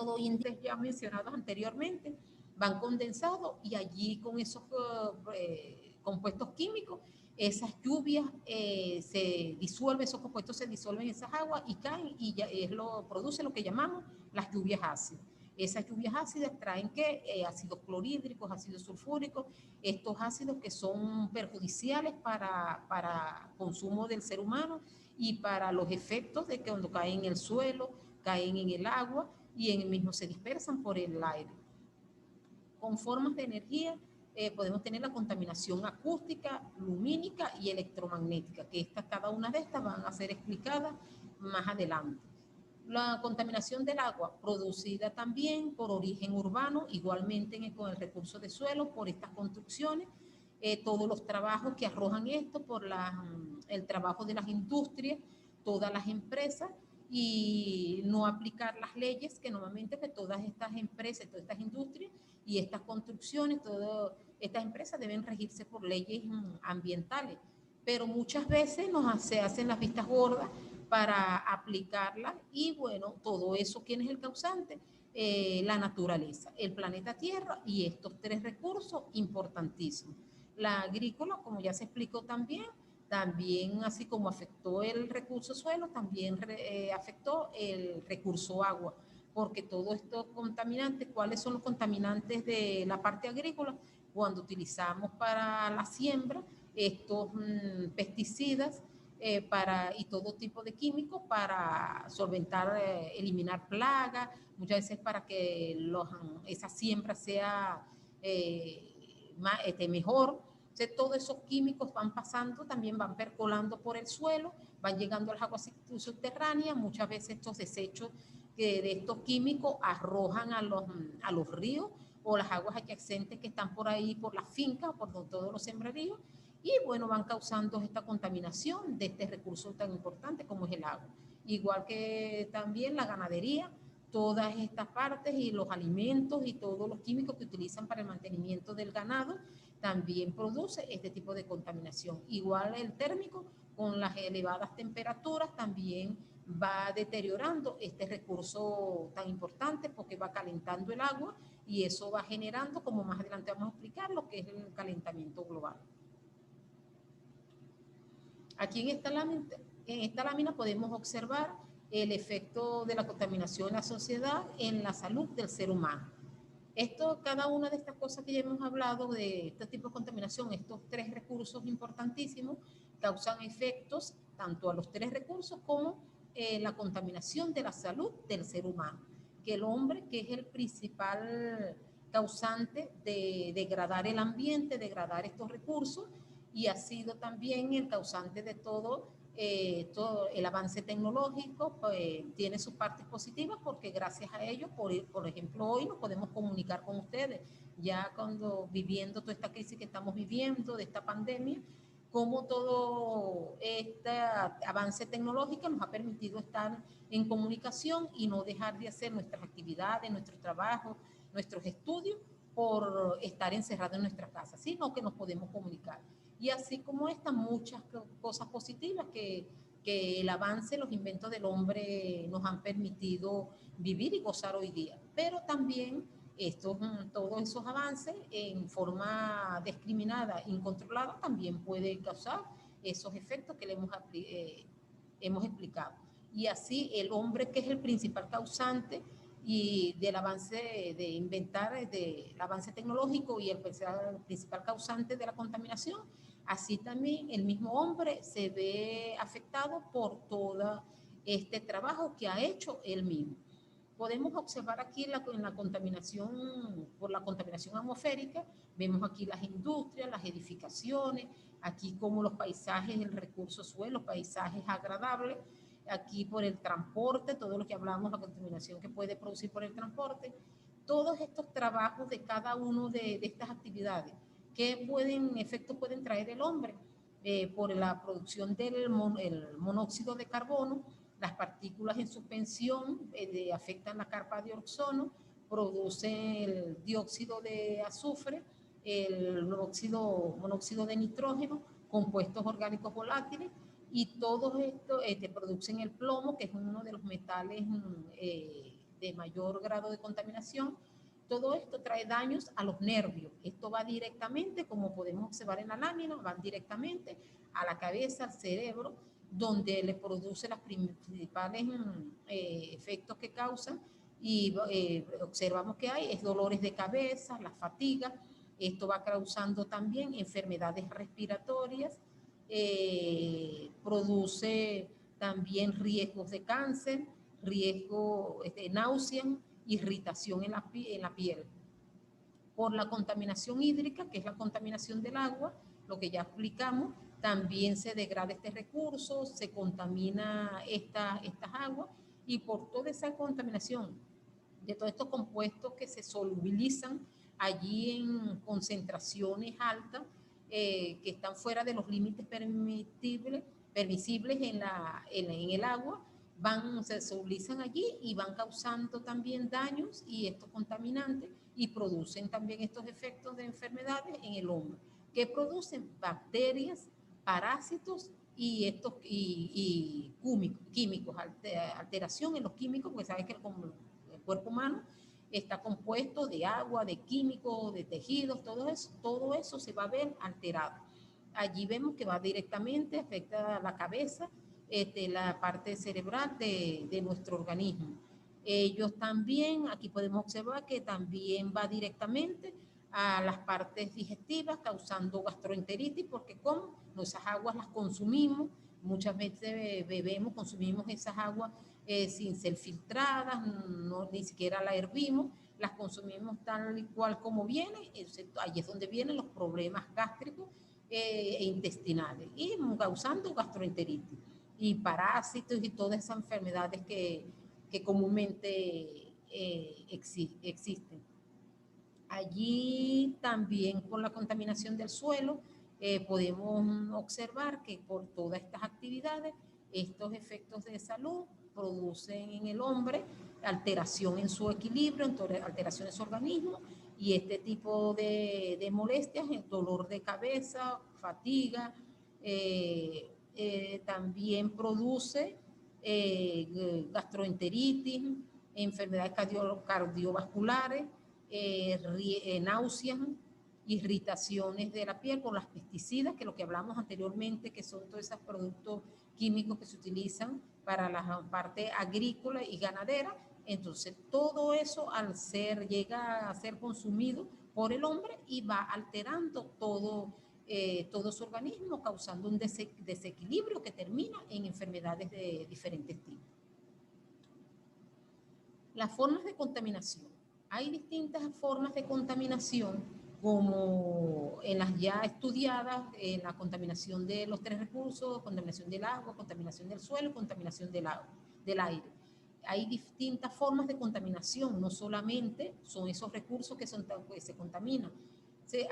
todo índices ya mencionados anteriormente, van condensados y allí con esos compuestos químicos, esas lluvias se disuelven, esos compuestos se disuelven en esas aguas y caen y ya produce lo que llamamos las lluvias ácidas. Esas lluvias ácidas traen ácidos clorhídricos, ácidos sulfúricos, estos ácidos que son perjudiciales para consumo del ser humano y para los efectos de que cuando caen en el suelo, caen en el agua y en el mismo se dispersan por el aire. Con formas de energía podemos tener la contaminación acústica, lumínica y electromagnética, que cada una de estas van a ser explicadas más adelante. La contaminación del agua, producida también por origen urbano, igualmente con el recurso de suelo, por estas construcciones, todos los trabajos que arrojan esto, por el trabajo de las industrias, todas las empresas, y no aplicar las leyes que normalmente que todas estas empresas, todas estas industrias y estas construcciones, todas estas empresas deben regirse por leyes ambientales, pero muchas veces se hacen las vistas gordas para aplicarlas y bueno, todo eso, ¿quién es el causante? La naturaleza, el planeta Tierra y estos tres recursos importantísimos. La agrícola, como ya se explicó también así como afectó el recurso suelo, también afectó el recurso agua, porque todos estos contaminantes, ¿cuáles son los contaminantes de la parte agrícola? Cuando utilizamos para la siembra estos pesticidas y todo tipo de químicos para solventar, eliminar plagas, muchas veces para que esa siembra sea mejor. Entonces, todos esos químicos van pasando, también van percolando por el suelo, van llegando a las aguas subterráneas, muchas veces estos desechos de estos químicos arrojan a los ríos o las aguas adyacentes que están por ahí, por las fincas, por todos los sembradíos, y bueno, van causando esta contaminación de este recurso tan importante como es el agua. Igual que también la ganadería, todas estas partes y los alimentos y todos los químicos que utilizan para el mantenimiento del ganado, también produce este tipo de contaminación. Igual el térmico, con las elevadas temperaturas, también va deteriorando este recurso tan importante porque va calentando el agua y eso va generando, como más adelante vamos a explicar, lo que es el calentamiento global. Aquí en esta lámina podemos observar el efecto de la contaminación en la sociedad, en la salud del ser humano. Cada una de estas cosas que ya hemos hablado, de este tipo de contaminación, estos tres recursos importantísimos, causan efectos tanto a los tres recursos como la contaminación de la salud del ser humano. Que el hombre, que es el principal causante de degradar el ambiente, degradar estos recursos, y ha sido también el causante de todo el avance tecnológico, tiene sus partes positivas porque gracias a ello, por ejemplo, hoy nos podemos comunicar con ustedes, ya viviendo toda esta crisis que estamos viviendo, de esta pandemia, cómo todo este avance tecnológico nos ha permitido estar en comunicación y no dejar de hacer nuestras actividades, nuestro trabajo, nuestros estudios por estar encerrados en nuestra casa, sino que nos podemos comunicar. Y así como muchas cosas positivas que el avance, los inventos del hombre nos han permitido vivir y gozar hoy día. Pero también todos esos avances en forma discriminada, incontrolada, también puede causar esos efectos que le hemos explicado. Y así el hombre, que es el principal causante y del avance del avance tecnológico y el principal causante de la contaminación, así también el mismo hombre se ve afectado por todo este trabajo que ha hecho él mismo. Podemos observar aquí en la contaminación, por la contaminación atmosférica, vemos aquí las industrias, las edificaciones, aquí como los paisajes, el recurso suelo, paisajes agradables, aquí por el transporte, todo lo que hablamos, la contaminación que puede producir por el transporte, todos estos trabajos de cada uno de estas actividades, ¿qué efectos pueden traer el hombre? Por la producción del monóxido de carbono, las partículas en suspensión afectan la capa de ozono, producen el dióxido de azufre, el monóxido de nitrógeno, compuestos orgánicos volátiles, y todos estos producen el plomo, que es uno de los metales de mayor grado de contaminación, todo esto trae daños a los nervios. Esto va directamente, como podemos observar en la lámina, van directamente a la cabeza, al cerebro, donde le produce los principales efectos que causan y observamos que hay es dolores de cabeza, la fatiga. Esto va causando también enfermedades respiratorias, produce también riesgos de cáncer, riesgo de náusea, irritación en la piel. Por la contaminación hídrica, que es la contaminación del agua, lo que ya explicamos, también se degrada este recurso, se contamina estas aguas, y por toda esa contaminación de todos estos compuestos que se solubilizan allí en concentraciones altas, que están fuera de los límites permisibles en el agua, se solubilizan allí y van causando también daños y estos contaminantes, y producen también estos efectos de enfermedades en el hombre, que producen bacterias, parásitos y químicos, alteración en los químicos, porque sabes que el cuerpo humano está compuesto de agua, de químicos, de tejidos, todo eso se va a ver alterado. Allí vemos que va directamente, afecta a la cabeza, la parte cerebral de nuestro organismo. Ellos también, aquí podemos observar que también va directamente a las partes digestivas, causando gastroenteritis, porque como esas aguas las consumimos, muchas veces consumimos esas aguas sin ser filtradas, ni siquiera la hervimos, las consumimos tal y cual como viene, ahí es donde vienen los problemas gástricos e intestinales, y causando gastroenteritis y parásitos y todas esas enfermedades que comúnmente existen. Allí también por la contaminación del suelo podemos observar que por todas estas actividades, estos efectos de salud producen en el hombre alteración en su equilibrio, alteración en su organismo, y este tipo de molestias, el dolor de cabeza, fatiga, también produce gastroenteritis, enfermedades cardiovasculares, náuseas, irritaciones de la piel por las pesticidas, que lo que hablamos anteriormente, que son todos esos productos químicos que se utilizan para la parte agrícola y ganadera. Entonces, todo eso llega a ser consumido por el hombre y va alterando todo su organismo, causando un desequilibrio que termina en enfermedades de diferentes tipos. Las formas de contaminación. Hay distintas formas de contaminación, como en las ya estudiadas, en la contaminación de los tres recursos, contaminación del agua, contaminación del suelo, contaminación del aire. Hay distintas formas de contaminación, no solamente son esos recursos que se contaminan.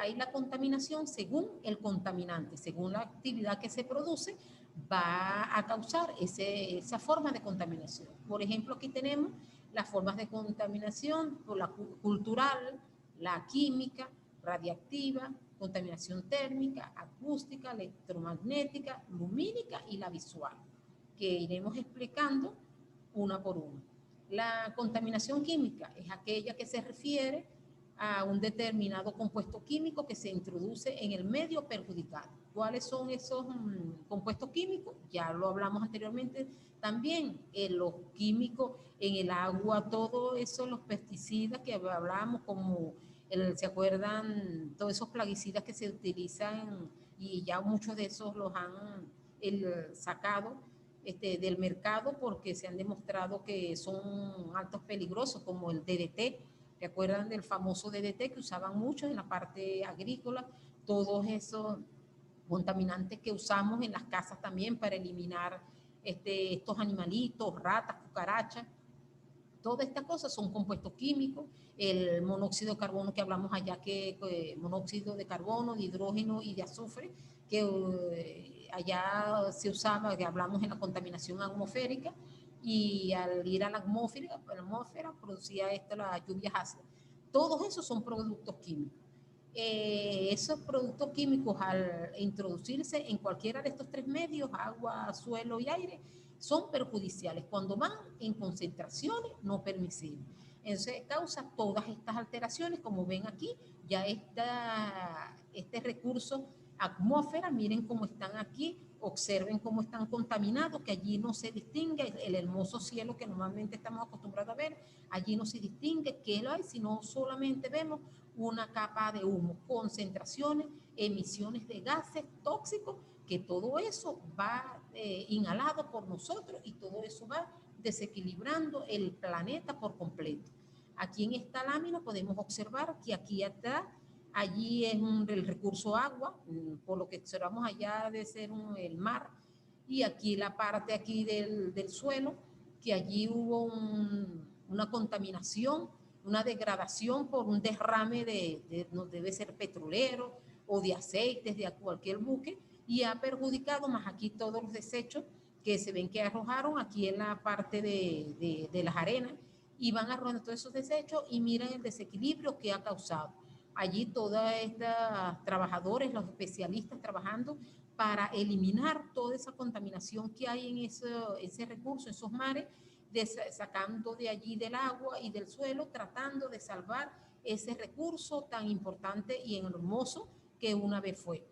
Hay la contaminación según el contaminante, según la actividad que se produce, va a causar esa forma de contaminación. Por ejemplo, aquí tenemos las formas de contaminación por la cultural, la química, radiactiva, contaminación térmica, acústica, electromagnética, lumínica y la visual, que iremos explicando una por una. La contaminación química es aquella que se refiere a un determinado compuesto químico que se introduce en el medio perjudicado. ¿Cuáles son esos compuestos químicos? Ya lo hablamos anteriormente también, los químicos en el agua, todo eso, los pesticidas que hablamos, como ¿se acuerdan? Todos esos plaguicidas que se utilizan, y ya muchos de esos los han sacado del mercado porque se han demostrado que son altos peligrosos, como el DDT. ¿Se acuerdan del famoso DDT que usaban mucho en la parte agrícola? Todos esos contaminantes que usamos en las casas también para eliminar estos animalitos, ratas, cucarachas. Todas estas cosas son compuestos químicos. El monóxido de carbono que hablamos allá, monóxido de carbono, de hidrógeno y de azufre, que allá se usaba, que hablamos en la contaminación atmosférica, y al ir a la atmósfera producía las lluvias ácidas. Todos esos son productos químicos. Esos productos químicos, al introducirse en cualquiera de estos tres medios, agua, suelo y aire, son perjudiciales. Cuando van en concentraciones no permisibles. Entonces causa todas estas alteraciones, como ven aquí, ya este recurso atmósfera, miren cómo están aquí, observen cómo están contaminados, que allí no se distingue el hermoso cielo que normalmente estamos acostumbrados a ver, allí no se distingue qué lo hay, sino solamente vemos una capa de humo, concentraciones, emisiones de gases tóxicos, que todo eso va inhalado por nosotros y todo eso va desequilibrando el planeta por completo. Aquí en esta lámina podemos observar que aquí atrás, allí es el recurso agua, por lo que observamos allá de ser el mar, y aquí la parte aquí del suelo, que allí hubo una contaminación, una degradación por un derrame no debe ser petrolero o de aceites de cualquier buque, y ha perjudicado más aquí todos los desechos que se ven que arrojaron aquí en la parte de las arenas, y van arrojando todos esos desechos y miren el desequilibrio que ha causado. Allí todas estas trabajadores, los especialistas trabajando para eliminar toda esa contaminación que hay en ese recurso, esos mares, sacando de allí del agua y del suelo, tratando de salvar ese recurso tan importante y hermoso que una vez fue.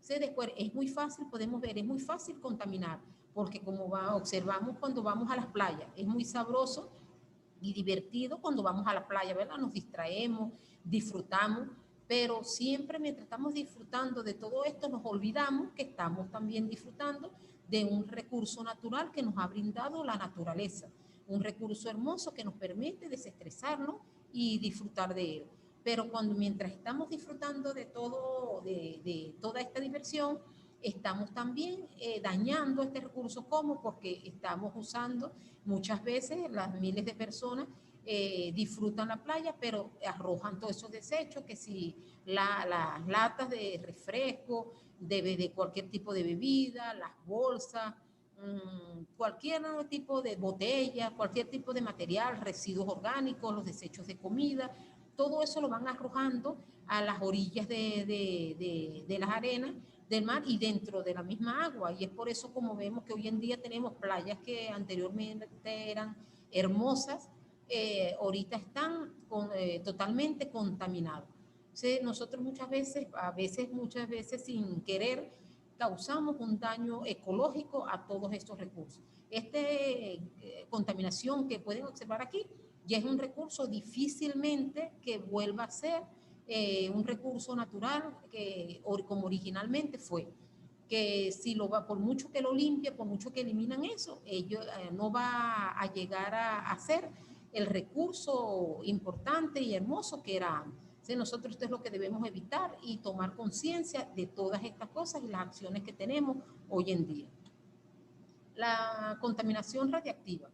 Después es muy fácil, podemos ver, es muy fácil contaminar, porque como observamos cuando vamos a las playas, es muy sabroso y divertido cuando vamos a la playa, ¿verdad? Nos distraemos, disfrutamos, pero siempre mientras estamos disfrutando de todo esto nos olvidamos que estamos también disfrutando de un recurso natural que nos ha brindado la naturaleza, un recurso hermoso que nos permite desestresarnos y disfrutar de él. Pero mientras estamos disfrutando de toda esta diversión, estamos también dañando este recurso. ¿Cómo? Porque estamos usando muchas veces, las miles de personas disfrutan la playa, pero arrojan todos esos desechos, que si las latas de refresco, de cualquier tipo de bebida, las bolsas, cualquier tipo de botella, cualquier tipo de material, residuos orgánicos, los desechos de comida, todo eso lo van arrojando a las orillas de las arenas del mar y dentro de la misma agua. Y es por eso como vemos que hoy en día tenemos playas que anteriormente eran hermosas, ahorita están totalmente contaminadas. Entonces, nosotros muchas veces sin querer, causamos un daño ecológico a todos estos recursos. Contaminación que pueden observar aquí ya es un recurso difícilmente que vuelva a ser un recurso natural como originalmente fue, que si por mucho que lo limpie, por mucho que eliminan eso, no va a llegar a ser el recurso importante y hermoso que era antes. Entonces nosotros esto es lo que debemos evitar y tomar conciencia de todas estas cosas y las acciones que tenemos hoy en día. La contaminación radiactiva.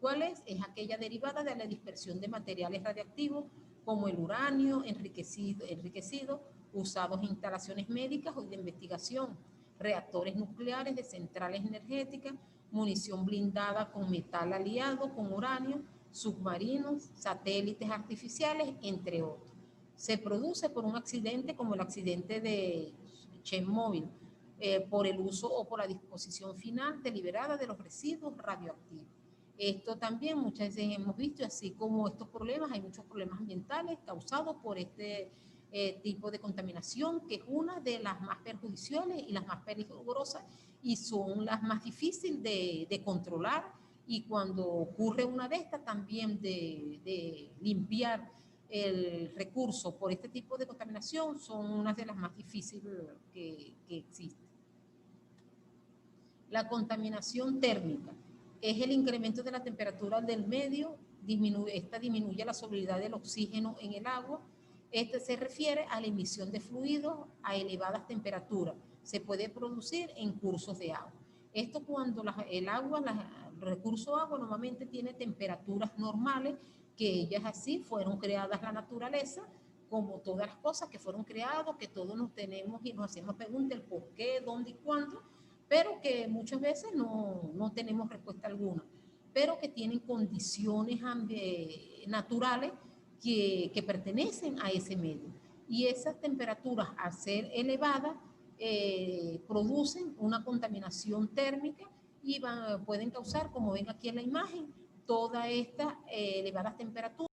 ¿Cuál es? Es aquella derivada de la dispersión de materiales radiactivos como el uranio enriquecido usados en instalaciones médicas o de investigación, reactores nucleares de centrales energéticas, munición blindada con metal aliado con uranio, submarinos, satélites artificiales, entre otros. Se produce por un accidente como el accidente de Chernobyl, por el uso o por la disposición final deliberada de los residuos radioactivos. Esto también muchas veces hemos visto, así como estos problemas, hay muchos problemas ambientales causados por este tipo de contaminación, que es una de las más perjudiciales y las más peligrosas y son las más difíciles de controlar, y cuando ocurre una de estas también de limpiar el recurso por este tipo de contaminación son unas de las más difíciles que existen. La contaminación térmica es el incremento de la temperatura del medio, esta disminuye la solubilidad del oxígeno en el agua. Este se refiere a la emisión de fluidos a elevadas temperaturas. Se puede producir en cursos de agua. Esto cuando el recurso agua normalmente tiene temperaturas normales, que ellas así fueron creadas la naturaleza, como todas las cosas que fueron creadas, que todos nos tenemos y nos hacemos preguntas, el por qué, dónde y cuándo, pero que muchas veces no tenemos respuesta alguna, pero que tienen condiciones naturales que pertenecen a ese medio. Y esas temperaturas, al ser elevadas, producen una contaminación térmica y pueden causar, como ven aquí en la imagen, todas estas elevadas temperaturas.